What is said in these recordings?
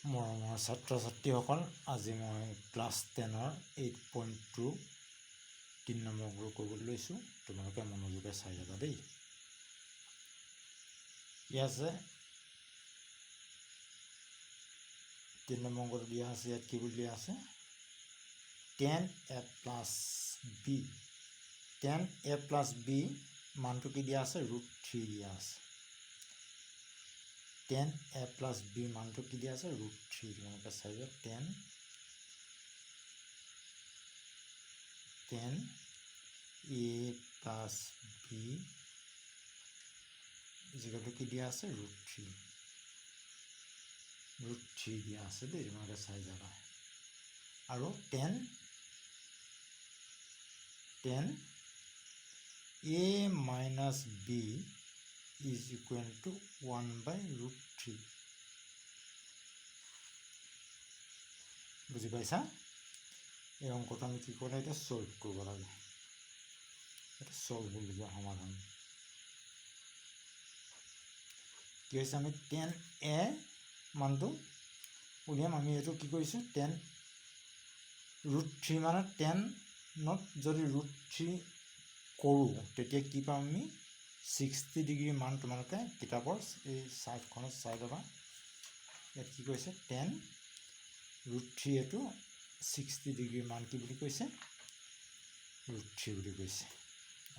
মৰমৰ ছাত্ৰ ছাত্ৰীসকল, আজি মই ক্লাছ 10ৰ 8.2 3 নম্বৰ কৰিবলৈ লৈছোঁ। তোমালোকে মনোযোগে চাই যাবা দেই। ইয়াত আছে 3 নম্বৰ দিয়া আছে। ইয়াত কি বুলি দিয়া আছে? tan a plus b। tan a plus b মানটো কি দিয়া আছে? √3 দিয়া আছে। tan a plus b মানটো কি দিয়া আছে? √3। তোমালোকে চাই যোৱা। tan a plus b ইজিকালটো কি দিয়া আছে? √3। √3 দিয়া আছে দেই। তোমালোকে চাই যাবা। আৰু tan a minus b is equal to 1/√3। বুজি পাইছা? এই অংকটো আমি কি কৰিব লাগে? সলভ কৰিব লাগে। এটা সলভ কৰিবলগীয়া সমাধান কি হৈছে? আমি tan a মানটো উলিয়াম। আমি এইটো কি কৰিছোঁ? tan √3 মানে টেনত যদি √3 কৰোঁ তেতিয়া কি পাম আমি? 60 ডিগ্ৰী মান। তোমালোকে কিতাপৰ এই চাৰ্টখনত চাই ল'বা। ইয়াত কি কৈছে? tan √3 এইটো 60 ডিগ্ৰী মান কি বুলি কৈছে? √3 বুলি কৈছে।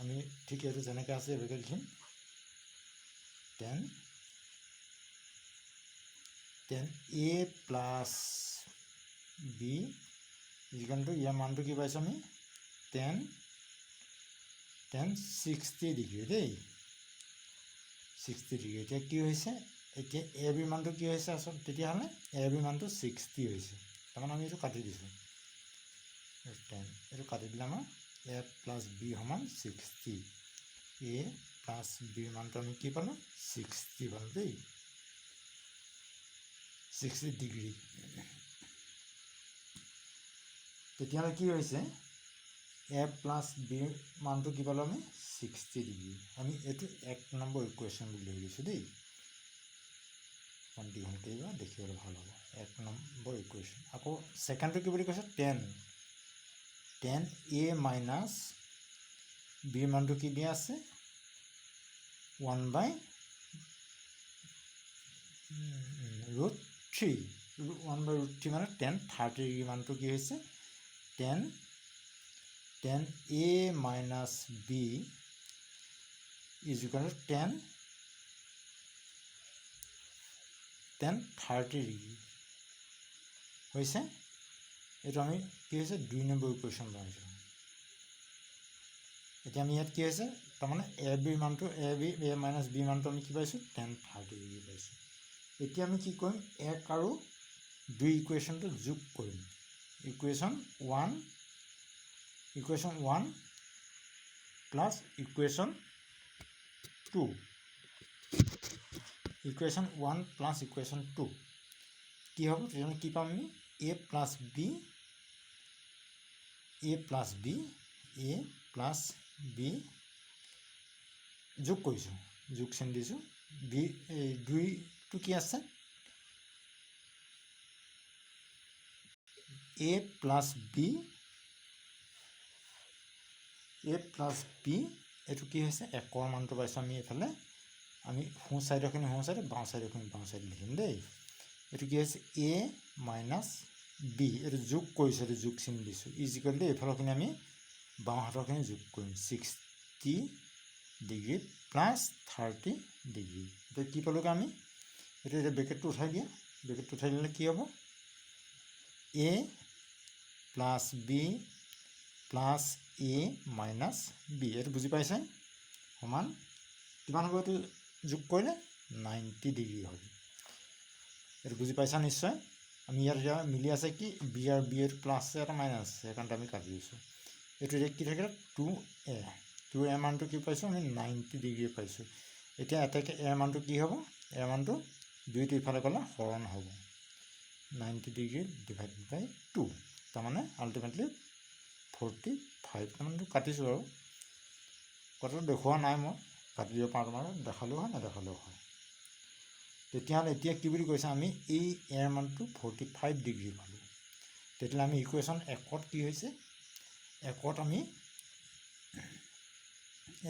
আমি ঠিক এইটো যেনেকৈ আছে এইভাগে লিখিম। tan a plus b ইজিকালটো ইয়াৰ মানটো কি পাইছোঁ আমি? tan 60 ডিগ্ৰী দেই। 60 ডিগ্ৰী। এতিয়া কি হৈছে? এতিয়া এ বি মানটো কি হৈছে আচলতে? তেতিয়াহ'লে এ বি মানটো 60 হৈছে। তাৰমানে আমি এইটো কাটি দিছোঁ। এইটো কাটি দিলে আমাৰ a plus b সমান 60। a plus b মানটো আমি কি পালোঁ? 60 পালোঁ দেই। 60 ডিগ্ৰী। তেতিয়াহ'লে কি হৈছে? a plus b মানটো কি পালোঁ আমি? 60 ডিগ্ৰী। আমি এইটো 1 নম্বৰ ইকুৱেশ্যন বুলি ধৰি লৈছোঁ দেই। দীঘল কৰিবা, দেখিবলৈ ভাল হ'ব। 1 নম্বৰ ইকুৱেশ্যন। আকৌ ছেকেণ্ডটো কি বুলি কৈছে? tan a minus b মানটো কি দিয়া আছে? 1/√3। 1/√3 মানে tan 30 ডিগ্ৰী মানটো কি হৈছে? tan a minus b is equal to tan 30 degree হৈছে। এইটো আমি কি হৈছে? 2 নম্বৰ ইকুৱেশ্যন বনাইছোঁ। এতিয়া আমি ইয়াত কি হৈছে? তাৰমানে a minus b মানটো আমি কি পাইছোঁ? tan 30 ডিগ্ৰী পাইছোঁ। এতিয়া আমি কি কৰিম? 1 আৰু 2 ইকুৱেশ্যনটো যোগ কৰিম। Equation 1 plus equation 2। Equation 1 plus equation 2 কি হ'ব? তেতিয়াহ'লে কি পাম আমি? a plus b যোগ কৰিছোঁ। যোগ চিন দিছোঁ। এই 2টো কি আছে? a plus b এইটো কি হৈছে? 1ৰ মানটো পাইছোঁ আমি। এইফালে আমি সোঁ চাইডৰখিনি সোঁ চাইডে, বাওঁ চাইডৰখিনি বাওঁ চাইডে লিখিম দেই। এইটো কি হৈছে? a minus b এইটো যোগ কৰিছোঁ। এইটো যোগ চিন দিছোঁ। ইজিকেল দেই। এইফালৰখিনি আমি বাওঁ হাতৰখিনি যোগ কৰিম। 60 ডিগ্ৰী প্লাছ 30 ডিগ্ৰী। এতিয়া কি পালোঁগৈ আমি? এইটো এতিয়া ব্ৰেকেটটো উঠাই দিয়া। ব্ৰেকেটটো উঠাই দিলে কি হ'ব? a plus b plus a minus b। এইটো বুজি পাইছে? সমান কিমান হ'ব? এইটো যোগ কৰিলে 90 ডিগ্ৰী হ'ব। এইটো বুজি পাইছা নিশ্চয়? আমি ইয়াত এতিয়া মিলি আছে কি? b আৰু b এইটো প্লাছ আছে, এটা মাইনাছ আছে, সেইকাৰণে আমি কাটি দিছোঁ। এইটো এতিয়া কি থাকিলে? 2a মানটো কি পাইছোঁ আমি? 90 ডিগ্ৰী পাইছোঁ। এতিয়া এটাকে a মানটো কি হ'ব? a মানটো 2টো ইফালে গ'লে হৰণ হ'ব। 90 ডিগ্ৰী ডিভাইডেড বাই 2, তাৰমানে আল্টিমেটলি 45। তাৰমানে কাটিছোঁ আৰু কথাটো দেখুওৱা নাই মই। কাটি দিব পাৰোঁ, তোমালোকে দেখালেও হয়, নেদেখালেও হয়। তেতিয়াহ'লে এতিয়া কি বুলি কৈছে আমি এই এৰ মানটো 45 ডিগ্ৰী পালোঁ তেতিয়াহ'লে আমি ইকুৱেশ্যন 1ত কি হৈছে 1ত আমি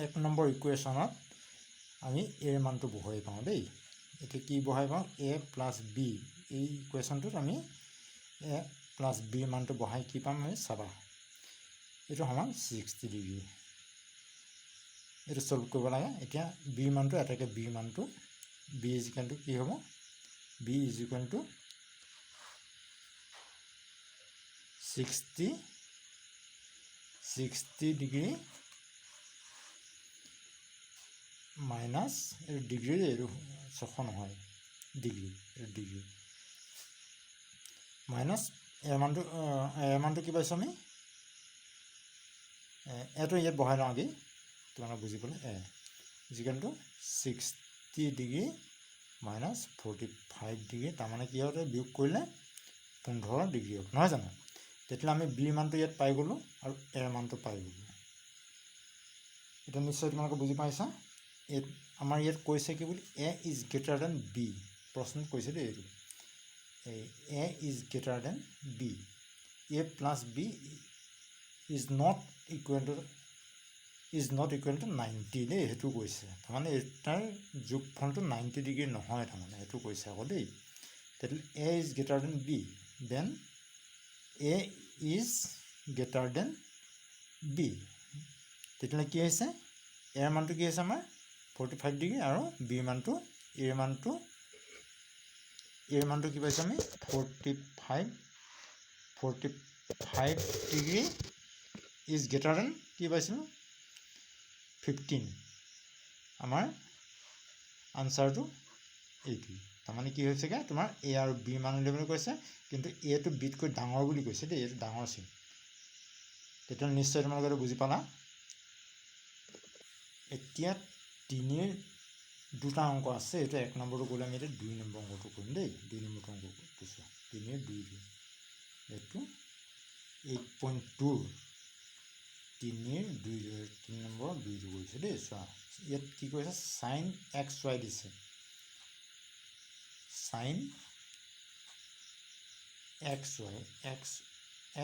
1 নম্বৰ ইকুৱেশ্যনত আমি এৰ মানটো বহাই পাওঁ দেই এতিয়া কি বহাই পাওঁ a প্লাছ b এই ইকুৱেশ্যনটোত আমি a প্লাছ b মানটো বহাই কি পাম আমি চাবা এইটো সমান 60 ডিগ্ৰী এইটো সলভ কৰিব লাগে এতিয়া b মানটো এটাকে b মানটো b ইজ ইকুৱেল টু কি হ'ব b is equal two 60 degree minus এই ডিগ্ৰী এইটো 600 নহয় ডিগ্ৰী এই ডিগ্ৰী মাইনাছ এৰ মানটো কি পাইছোঁ আমি এটো ইয়াত বহাই লওঁ আগেই তোমালোকে বুজি পালে is equal to 60 degree minus 45 degree তাৰমানে কি হয় বিয়োগ কৰিলে 15 ডিগ্ৰী হ'ব নহয় জানো তেতিয়াহ'লে আমি বি মানটো ইয়াত পাই গ'লোঁ আৰু এৰ মানটো পাই গ'লোঁ এতিয়া নিশ্চয় তোমালোকে বুজি পাইছা আমাৰ ইয়াত কৈছে কি বুলি A is greater than B প্ৰশ্নত কৈছে দেই এইটো A is greater than B A plus B is not equal to 90 দেই সেইটো কৈছে তাৰমানে তাৰ যোগফলটো 90 ডিগ্ৰী নহয় তাৰমানে সেইটো কৈছে আকৌ দেই তেতিয়াহ'লে A is greater than B then A is greater than B তেতিয়াহ'লে কি হৈছে এৰ মানটো কি হৈছে আমাৰ 45 ডিগ্ৰী আৰু বি মানটো এৰ মানটো কি পাইছোঁ আমি 45 ডিগ্ৰী ইজ গ্ৰেটাৰ দেন কি পাইছিলোঁ 15 আমাৰ আনচাৰটো এইটো তাৰমানে কি হৈছেগৈ তোমাৰ এ আৰু বি মান উলিয়াবলৈ কৈছে কিন্তু এটো বিতকৈ ডাঙৰ বুলি কৈছে দেই এইটো ডাঙৰ চিন তেতিয়া নিশ্চয় তোমালোকে এইটো বুজি পালা এতিয়া 3ৰ দুটা অংক আছে এইটো 1 নম্বৰটো গ'লে আমি এতিয়া 2 নম্বৰ অংকটো কৰিম দেই 2 নম্বৰটো অংক কৈছোঁ 3ৰ 2 এইটো 8.2 3ৰ 2 নম্বৰ 2টো কৰিছে দেই চোৱা ইয়াত কি কৈছে sin xy দিছে sin xy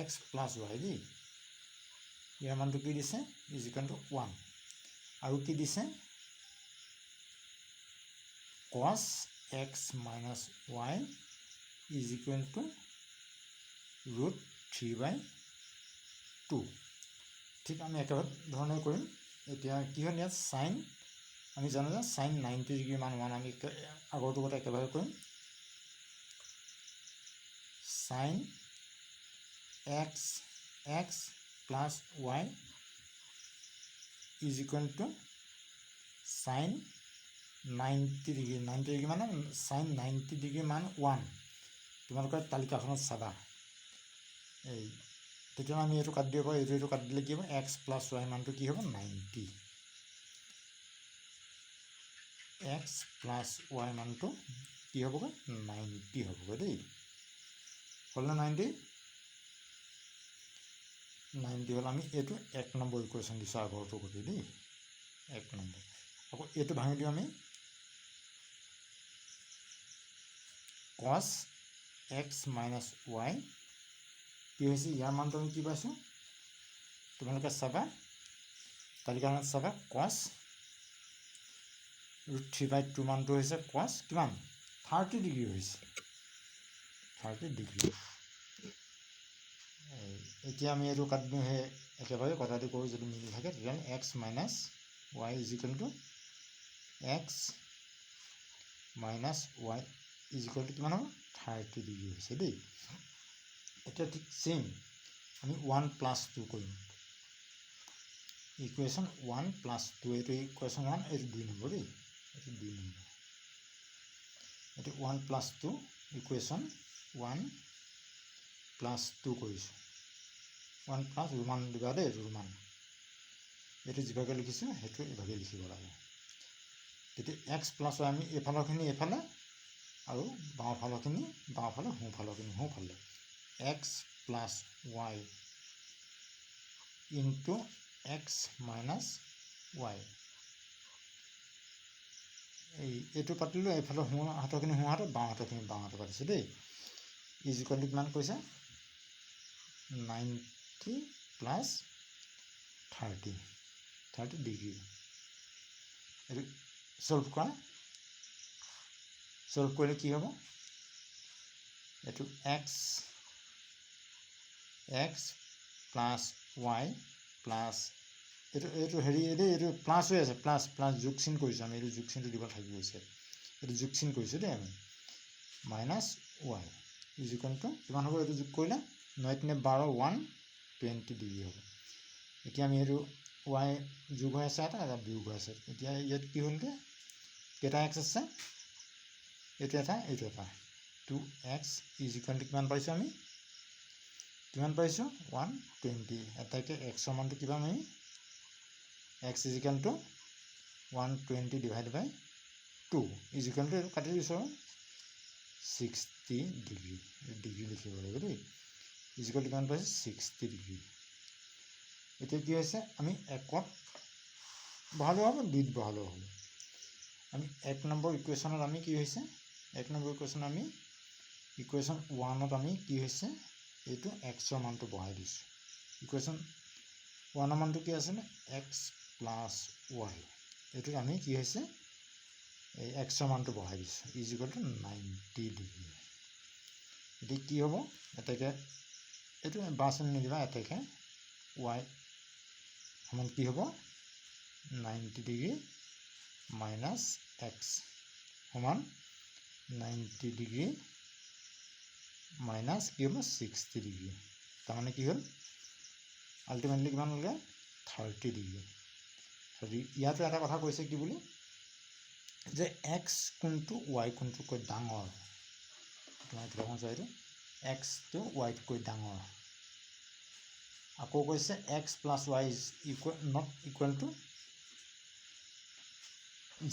x plus y দেই ইয়াৰ মানটো কি দিছে ইজ ইকুৱেল টু 1 আৰু কি দিছে cos x minus y is equal to root 3/2 ঠিক আমি একেবাৰে ধৰণে কৰিম এতিয়া কি হ'ল ইয়াত sin আমি জানো যে sin 90 ডিগ্ৰী মান 1 আমি আগৰটো কথা একেবাৰে কৰিম sin x plus y is equal to sin 90 degree মানে sin 90 ডিগ্ৰী মান 1 তোমালোকৰ তালিকাখনত চাবা এই তেতিয়া আমি এইটো কাটি দিব পাৰোঁ এইটো কাটি দিলে কি হ'ব x plus y মানটো কি হ'ব 90 x plus y মানটো কি হ'বগৈ 90 হ'বগৈ দেই হ'লনে 90 হ'ল আমি এইটো 1 নম্বৰ ইকুৱেশ্যন দিছোঁ আগৰটো কৰি দেই 1 নম্বৰ আকৌ এইটো ভাঙি দিওঁ আমি cos x minus y কি হৈছে ইয়াৰ মানটো আমি কি পাইছোঁ তোমালোকে চাবা তালিকাখনত চাবা cos √3/2 মানটো হৈছে cos কিমান 30 ডিগ্ৰী হৈছে 30 ডিগ্ৰী এতিয়া আমি এইটো কাটি দিওঁ সেই একেবাৰে কথাটো কৰোঁ যদি মিলি থাকে তেতিয়াহ'লে x minus y is equal to x minus y is equal to কিমান হ'ব 30 ডিগ্ৰী হৈছে দেই এতিয়া ঠিক চেম আমি 1 plus 2 কৰিম ইকুৱেশ্যন 1 plus 2 এইটো ইকুৱেশ্যন 1 এইটো 2 নম্বৰ দেই এইটো 2 নম্বৰ এইটো 1 plus 2 ইকুৱেশ্যন 1 plus 2 কৰিছোঁ 1 plus ৰোমান দিবা দেই ৰোমান এইটো যিভাগে লিখিছোঁ সেইটো এইভাগে লিখিব লাগে তেতিয়া x plus y আমি এইফালৰখিনি এইফালে আৰু বাওঁফালৰখিনি বাওঁফালে সোঁফালে x plus y into x minus y এইটো পাতিলোঁ, এইফালে সোঁ হাতৰখিনি সোঁ হাতত, বাওঁ হাতৰখিনি বাওঁ হাতত পাতিছোঁ দেই। ইজ ইকুৱেল টু কিমান কৈছে 90 প্লাছ 30 ডিগ্ৰী। এইটো ছল্ভ কৰা, ছল্ভ কৰিলে কি হ'ব, এইটো এক্স প্লাছ ৱাই প্লাছ এইটো হেৰি দেই, এইটো প্লাছ হৈ আছে, প্লাছ যোগ চিন কৰিছোঁ আমি, এইটো যোগ চিনটো দিব থাকি গৈছে, এইটো যোগ চিন কৰিছোঁ দেই আমি, minus y is equal two কিমান হ'ব, এইটো যোগ কৰিলে 9 × 12 120 ডিগ্ৰী হ'ব। এতিয়া আমি এইটো ৱাই যোগ হৈ আছে, এটা বিয়োগ হৈ আছে। এতিয়া ইয়াত কি হ'লগৈ, কেইটা এক্স আছে, এইটো এটা 2x ইজ ইকুৱেল টু কিমান পাইছোঁ আমি, কিমান পাইছোঁ 120। এটাকে এক্সৰ মানটো কিমান আমি, x is equal to 120 divide by 2 is equal to এইটো কাটি দিছোঁ আৰু 60 ডিগ্ৰী, ডিগ্ৰী লিখিব লাগিব দেই, ইজ ইকুৱেল টু কিমান পাইছোঁ 60 ডিগ্ৰী। এতিয়া কি হৈছে, আমি একত বহালেও হ'ব, 2ত বহালেও হ'ব। আমি 1 নম্বৰ ইকুৱেশ্যনত আমি কি হৈছে, 1 নম্বৰ ইকুৱেশ্যন আমি ইকুৱেশ্যন 1ত আমি কি হৈছে, এইটো এক্সৰ মানটো বহাই দিছোঁ। ইকুৱেশ্যন 1ৰ মানটো কি আছিলে, এক্স প্লাছ ৱাই, এইটোত আমি কি হৈছে এই এক্সৰ মানটো বহাই দিছোঁ, ইজ ইকুৱেল টু 90 ডিগ্ৰী। এতিয়া কি হ'ব, এতেকে এইটো বাছ নিদিবা, এতেকে ৱাই সমান কি হ'ব 90 ডিগ্ৰী মাইনাছ এক্স সমান 90 ডিগ্ৰী মাইনাছ কি হ'ব 60 ডিগ্ৰী। তাৰমানে কি হ'ল, আল্টিমেটলি কিমান হ'লগৈ 30 ডিগ্ৰী। ইয়াতো এটা কথা কৈছে কি বুলি, যে এক্স কোনটো ৱাই কোনটোতকৈ ডাঙৰ, তোমাৰ কিতাপখন চোৱা, এইটো এক্সটো ৱাইতকৈ ডাঙৰ। আকৌ কৈছে x plus y is not equal two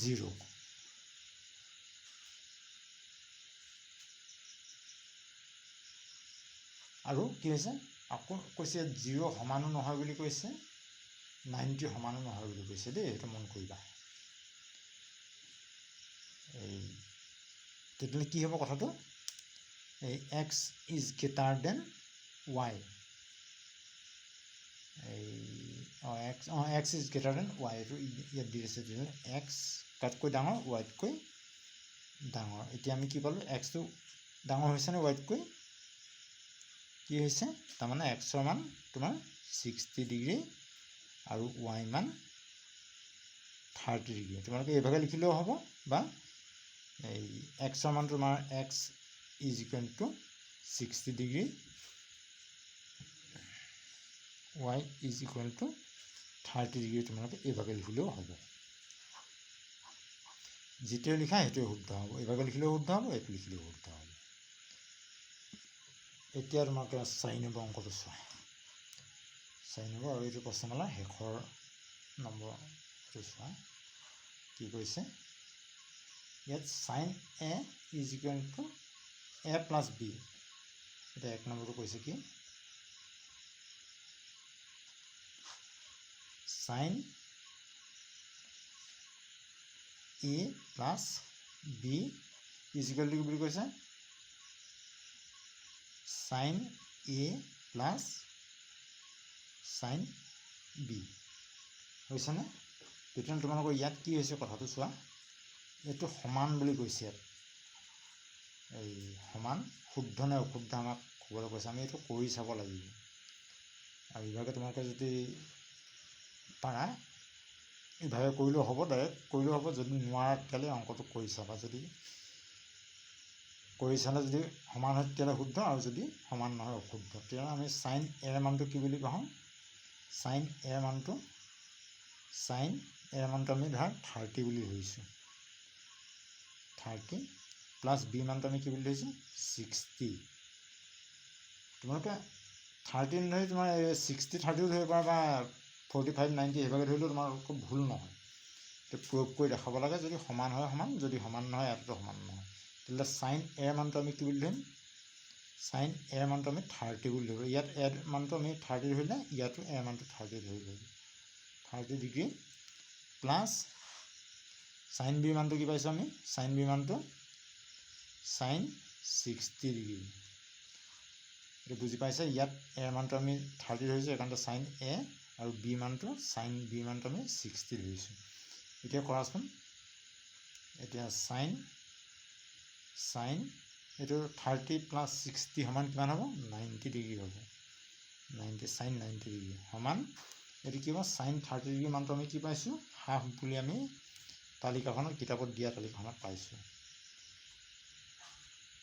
0। আৰু কি হৈছে, আকৌ কৈছে 0 সমানো নহয় বুলি কৈছে, 90 সমানো নহয় বুলি কৈছে দেই, এইটো মন কৰিবা। এই তেতিয়াহ'লে কি হ'ব কথাটো, এই x is greater then Y, x is greater then Y, এইটো ইয়াত দি আছে, এক্স তাতকৈ ডাঙৰ, ৱাইতকৈ ডাঙৰ। এতিয়া আমি কি পালোঁ, এক্সটো ডাঙৰ হৈছেনে ৱাইতকৈ, কি হৈছে, তাৰমানে এক্সৰ মান তোমাৰ 60 ডিগ্ৰী আৰু ৱাই মান 30 ডিগ্ৰী। তোমালোকে এইভাগে লিখিলেও হ'ব, বা এই এক্সৰ মান তোমাৰ x is equal two 60 degree, y is equal two 30 degree, তোমালোকে এইভাগে লিখিলেও হ'ব। যিটোৱে লিখা সেইটোৱে শুদ্ধ হ'ব, এইভাগে লিখিলেও শুদ্ধ হ'ব, এইটো লিখিলেও শুদ্ধ হ'ব। এতিয়া তোমালোকে 4 নম্বৰ অংকটো চোৱা, 4 নম্বৰ আৰু এইটো প্ৰশ্নমালাৰ শেষৰ নম্বৰটো চোৱা, কি কৈছে ইয়াত sine A is equal to A plus B. এতিয়া 1 নম্বৰটো কৈছে কি, sine A plus B is equal to কি বুলি কৈছে, sine A plus sine B হৈছেনে। তেতিয়া তোমালোকৰ ইয়াত কি হৈছে কথাটো চোৱা, এইটো সমান বুলি কৈছে, ইয়াত এই সমান শুদ্ধ নে অশুদ্ধ আমাক ক'বলৈ কৈছে, আমি এইটো কৰি চাব লাগিব। আৰু ইভাগে তোমালোকে যদি পাৰা ইভাগে কৰিলেও হ'ব, ডাইৰেক্ট কৰিলেও হ'ব, যদি নোৱাৰা তেতিয়াহ'লে অংকটো কৰি চাবা, যদি কৰি চালে যদি সমান হয় তেতিয়াহ'লে শুদ্ধ, আৰু যদি সমান নহয় অশুদ্ধ। তেতিয়াহ'লে আমি চাইন এৰ মানটো কি বুলি কওঁ, চাইন এৰ মানটো আমি ধৰা 30 বুলি ধৰিছোঁ, 30 প্লাছ বি মানটো আমি কি বুলি ধৰিছোঁ 60। তোমালোকে 30 নধৰি তোমাৰ 60 30ও ধৰিব পাৰা, বা 45 90 সেইভাগে ধৰিলেও তোমালোকৰ ভুল নহয়। এইটো প্ৰয়োগ কৰি দেখাব লাগে, যদি সমান হয় সমান, যদি সমান নহয় ইয়াতো সমান নহয়। তেতিয়াহ'লে চাইন এৰ মানটো আমি কি বুলি ধৰিম, চাইন এৰ মানটো আমি 30 বুলি ধৰিব। ইয়াত এৰ মানটো আমি 30 ধৰিলে, ইয়াতো এৰ মানটো 30 ধৰিব, 30 ডিগ্ৰী প্লাছ সাইন বি মানটো কি পাইছোঁ আমি সাইন বি মানটো সাইন 60 ডিগ্ৰী এইটো বুজি পাইছে ইয়াত এ মানটো আমি 30 ধৰিছোঁ এইকাৰণে সাইন এ আৰু বি মানটো সাইন বি মানটো আমি 60 ধৰিছোঁ এতিয়া কৰাচোন এতিয়া সাইন এইটো 30 প্লাছ 60 সমান কিমান হ'ব 90 ডিগ্ৰী হ'ব 90 সাইন 90 ডিগ্ৰী সমান এইটো কি হ'ব সাইন 30 ডিগ্ৰী মানটো আমি কি পাইছোঁ হাফ বুলি আমি তালিকাখনত কিতাপত দিয়া তালিকাখনত পাইছোঁ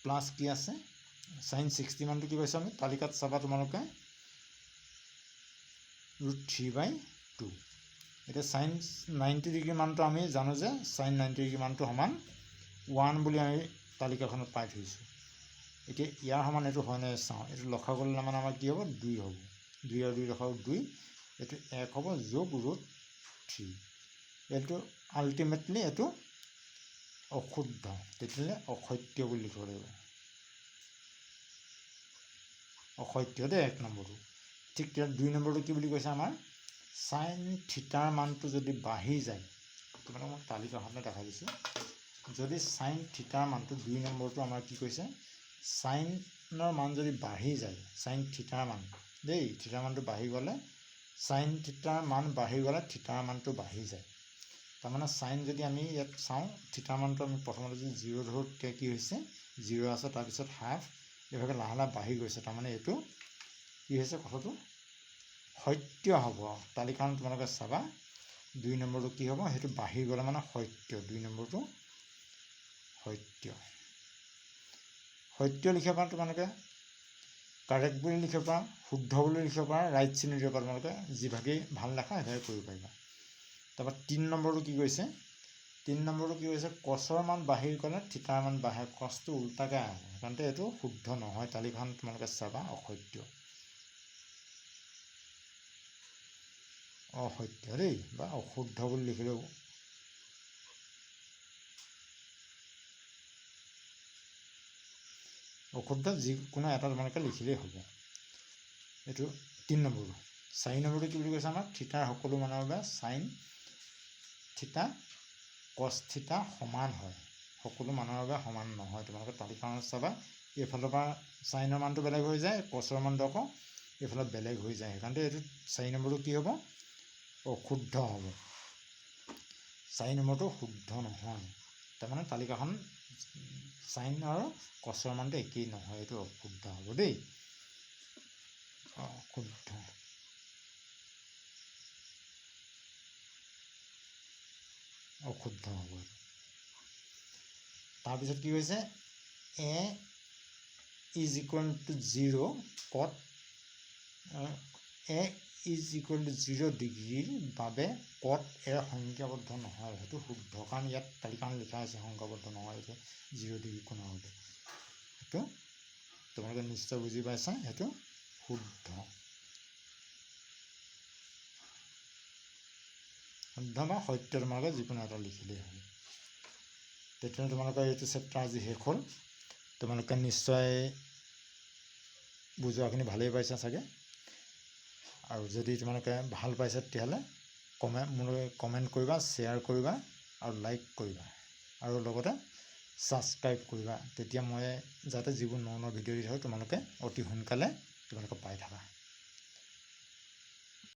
প্লাছ কি আছে সাইন 60 মানটো কি পাইছোঁ আমি তালিকাত চাবা তোমালোকে √3/2 এতিয়া সাইন 90 ডিগ্ৰী মানটো আমি জানো যে সাইন 90 ডিগ্ৰী মানটো সমান 1 বুলি আমি তালিকাখনত পাই থৈছোঁ এতিয়া ইয়াৰ সমান এইটো হয় নাই চাওঁ এইটো লখা গ'লে মানে আমাৰ কি হ'ব 2 হ'ব 2 আৰু 2 লখাও 2 এইটো 1 হ'ব যোগ √3 এইটো আল্টিমেটলি এইটো অশুদ্ধ তেতিয়াহ'লে অসত্য বুলি লিখিব লাগিব অসত্য দেই 1 নম্বৰটো ঠিক তেতিয়া 2 নম্বৰটো কি বুলি কৈছে আমাৰ সাইন থিটাৰ মানটো যদি বাঢ়ি যায় তোমালোকক মই তালিকাখনত দেখাই দিছোঁ যদি সাইন থিটাৰ মানটো 2 নম্বৰটো আমাৰ কি কৈছে সাইনৰ মান যদি বাঢ়ি যায় সাইন থিটাৰ মান দেই থিটাৰ মানটো বাঢ়ি গ'লে সাইন থিটাৰ মান বাঢ়ি গ'লে থিটাৰ মানটো বাঢ়ি যায় তাৰমানে সাইন যদি আমি ইয়াত চাওঁ থিটাৰ মানটো আমি প্ৰথমতে যদি 0 ধৰোঁ তেতিয়া কি হৈছে 0 আছে তাৰপিছত হাফ এইভাগে লাহে লাহে বাঢ়ি গৈছে তাৰমানে এইটো কি হৈছে কথাটো সত্য হ'ব তালিকাখন তোমালোকে চাবা 2 নম্বৰটো কি হ'ব সেইটো বাঢ়ি গ'লে মানে সত্য 2 নম্বৰটো সত্য লিখিব পাৰা তোমালোকে কাৰেক্ট বুলি লিখিব পাৰা শুদ্ধ বুলি লিখিব পাৰা ৰাইট চিহ্ন দিব পাৰা তোমালোকে যিভাগেই ভাল লেখা সেইভাগে কৰিব পাৰিবা তাৰপৰা 3 নম্বৰটো কি কৈছে 3 নম্বৰটো কি কৈছে কছৰ মান বাঢ়ি গ'লে থিটাৰ মান বাঢ়ে কছটো উল্টাকৈ আহে সেইকাৰণে এইটো শুদ্ধ নহয় তালিকাখন তোমালোকে চাবা অসত্য দেই বা অশুদ্ধ বুলি লিখিলেও অশুদ্ধ যিকোনো এটা তোমালোকে লিখিলেই হ'ব এইটো 3 নম্বৰটো 4 নম্বৰটো কি বুলি কৈছে আমাক থিটাৰ সকলো মানৰ বাবে সাইন থিটা কছ থিটা সমান হয় সকলো মানৰ বাবে সমান নহয় তোমালোকে তালিকাখনত চাবা এইফালৰ পৰা সাইনৰ মানটো বেলেগ হৈ যায় কছৰ মানটো আকৌ এইফালে বেলেগ হৈ যায় সেইকাৰণে এইটো 4 নম্বৰটো কি হ'ব অশুদ্ধ হ'ব 4 নম্বৰটো শুদ্ধ নহয় তাৰমানে তালিকাখন সাইন আৰু কছৰ মানটো একেই নহয় এইটো অশুদ্ধ হ'ব দেই অশুদ্ধ হ'ব তাৰপিছত কি হৈছে এ ইজ ইকুৱেল টু 0 কট এ ইজ ইকুৱেল টু 0 ডিগ্ৰীৰ বাবে কট এ সংখ্যাবদ্ধ নহয় সেইটো শুদ্ধ কাৰণ ইয়াত তালিকাখন লিখা আছে সংখ্যাবদ্ধ নহয় এতিয়া 0 ডিগ্ৰী কোণৰ হ'ব সেইটো তোমালোকে নিশ্চয় বুজি পাইছা সেইটো শুদ্ধ বা সত্য তোমালোকে যিকোনো এটা লিখিলেই হ'ব তেতিয়াহ'লে তোমালোকৰ এইটো চেপ্টাৰ আজি শেষ হ'ল তোমালোকে নিশ্চয় বুজোৱাখিনি ভালেই পাইছা চাগে আৰু যদি তোমালোকে ভাল পাইছা তেতিয়াহ'লে মোলৈ কমেণ্ট কৰিবা শ্বেয়াৰ কৰিবা আৰু লাইক কৰিবা আৰু লগতে ছাবস্ক্ৰাইব কৰিবা তেতিয়া মই যাতে যিবোৰ ন ভিডিঅ' দি থাকোঁ তোমালোকে অতি সোনকালে তোমালোকে পাই থাকা